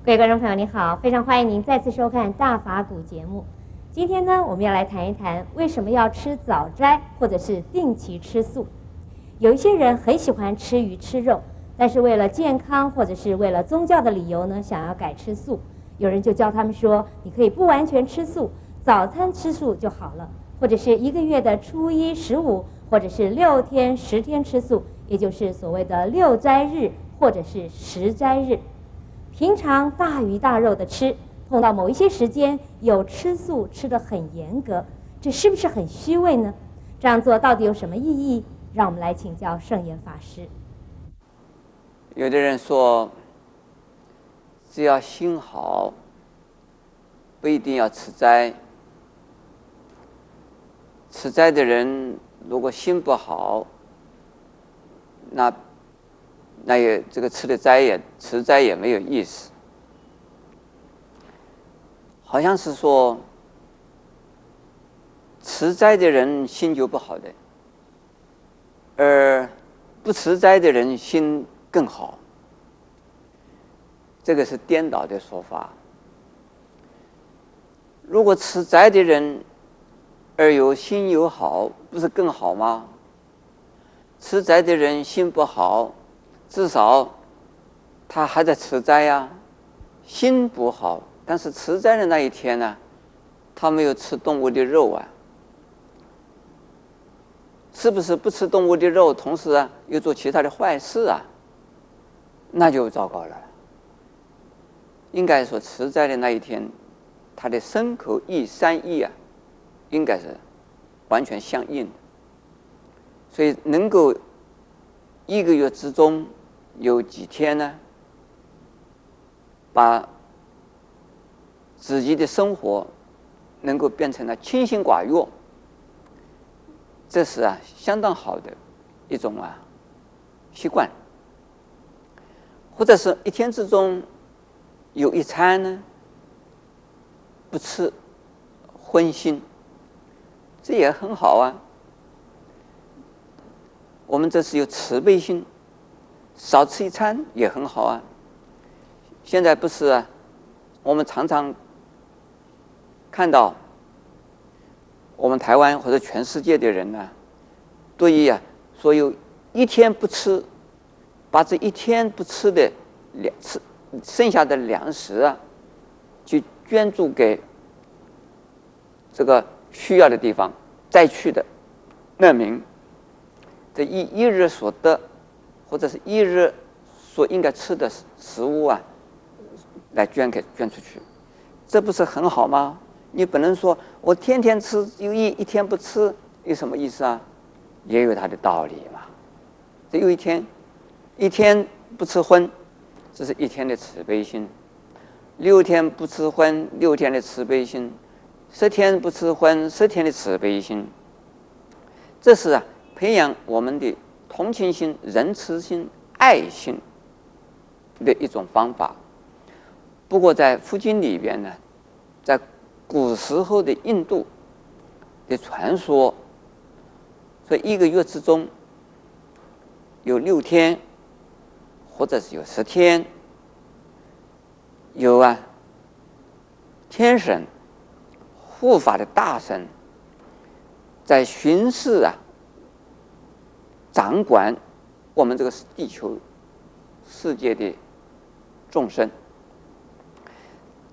各位观众朋友，你好，非常欢迎您再次收看《大法古》节目。今天呢，我们要来谈一谈为什么要吃早斋，或者是定期吃素。有一些人很喜欢吃鱼吃肉，但是为了健康或者是为了宗教的理由呢，想要改吃素。有人就教他们说，你可以不完全吃素，早餐吃素就好了，或者是1个月的初一、15，或者是6天、10天吃素，也就是所谓的6斋日或者是10斋日。平常大鱼大肉的吃，碰到某一些时间有吃素吃得很严格，这是不是很虚伪呢？这样做到底有什么意义？让我们来请教圣严法师。有的人说，只要心好，不一定要吃斋。吃斋的人如果心不好，那也这个吃斋也没有意思。好像是说，吃斋的人心就不好的，而不吃斋的人心更好。这个是颠倒的说法。如果吃斋的人而有心有好，不是更好吗？吃斋的人心不好，至少他还在吃斋呀，心不好，但是吃斋的那一天呢，他没有吃动物的肉啊，是不是不吃动物的肉，同时啊又做其他的坏事啊？那就糟糕了。应该说吃斋的那一天，他的身口意三意啊，应该是完全相应的。所以能够1个月之中有几天呢，把自己的生活能够变成了清心寡欲，这是相当好的一种习惯。或者是1天之中有1餐呢不吃荤腥，这也很好啊。我们这是有慈悲心，少吃1餐也很好啊。现在不是我们常常看到我们台湾或者全世界的人呢，对于所有1天不吃，把这1天不吃的剩下的粮食去捐助给这个需要的地方灾区的难民，这一日所得或者是1日所应该吃的食物来捐出去，这不是很好吗？你不能说我天天吃，有一天不吃，有什么意思啊？也有它的道理嘛。这有一天不吃荤，这是1天的慈悲心；6天不吃荤，6天的慈悲心；10天不吃荤，10天的慈悲心。这是培养我们的同情心、仁慈心、爱心的一种方法。不过在佛经里边呢，在古时候的印度的传说，说1个月之中有6天，或者是有10天，有天神、护法的大神在巡视掌管我们这个地球世界的众生。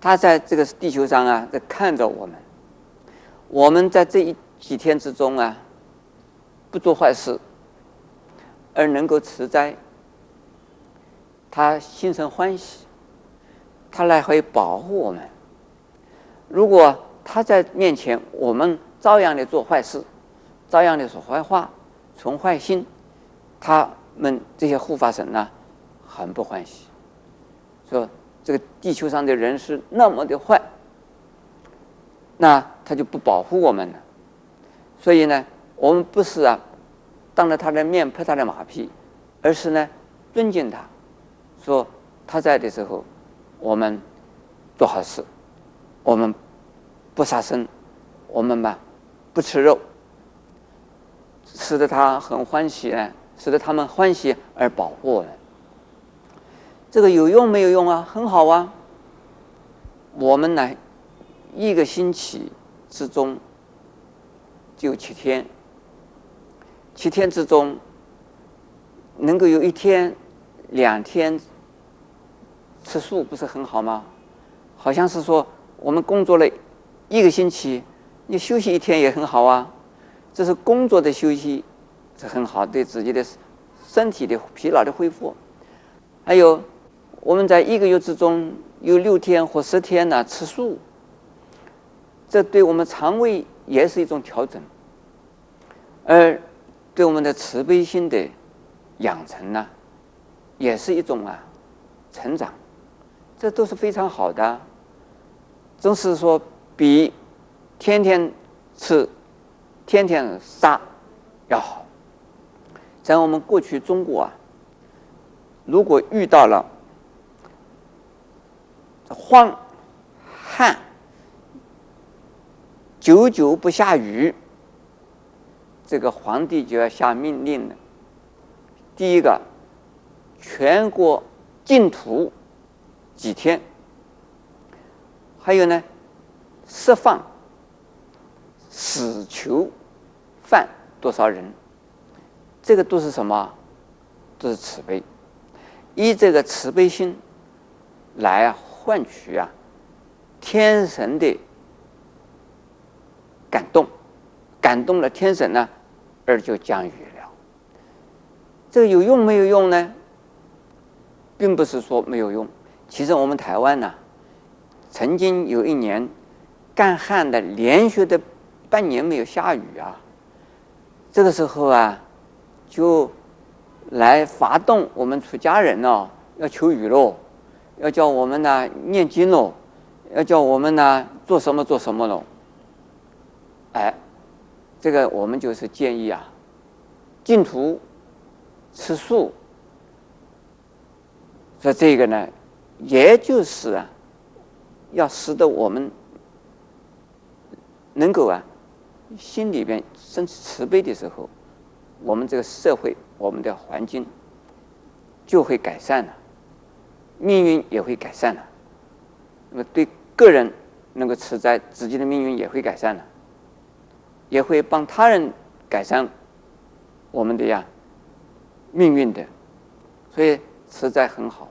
他在这个地球上在看着我们。我们在这几天之中不做坏事，而能够持斋，他心生欢喜，他来会保护我们。如果他在面前，我们照样的做坏事，照样的说坏话，存坏心，他们这些护法神很不欢喜，说这个地球上的人是那么的坏，那他就不保护我们了。所以呢，我们不是当着他的面拍他的马屁，而是呢尊敬他，说他在的时候，我们做好事，我们不杀生，我们不吃肉，使得他很欢喜使得他们欢喜而保护我们。这个有用没有用啊？很好啊。我们呢一个星期之中就7天，7天之中能够有1天、2天吃素，不是很好吗？好像是说我们工作了1个星期，你休息1天也很好啊。这是工作的休息，是很好，对自己的身体的疲劳的恢复。还有我们在1个月之中有6天或10天呢吃素，这对我们肠胃也是一种调整，而对我们的慈悲心的养成呢，也是一种成长，这都是非常好的。总是说比天天吃、天天杀要好。在我们过去中国如果遇到了荒旱、久久不下雨，这个皇帝就要下命令了。第一个，全国禁土几天，还有呢，释放死囚犯多少人，这个都是什么？都是慈悲，以这个慈悲心来换取天神的感动，感动了天神呢，而就降雨了。这个有用没有用呢？并不是说没有用。其实我们台湾曾经有1年干旱的，连续的半年没有下雨这个时候就来发动我们出家人要求雨喽，要叫我们念经喽，要叫我们做什么做什么喽。这个我们就是建议净土吃素，所以这个呢，也就是要使得我们能够心里边生慈悲的时候，我们这个社会、我们的环境就会改善了，命运也会改善了。那么对个人能够持斋，自己的命运也会改善了，也会帮他人改善我们的命运的。所以持斋很好。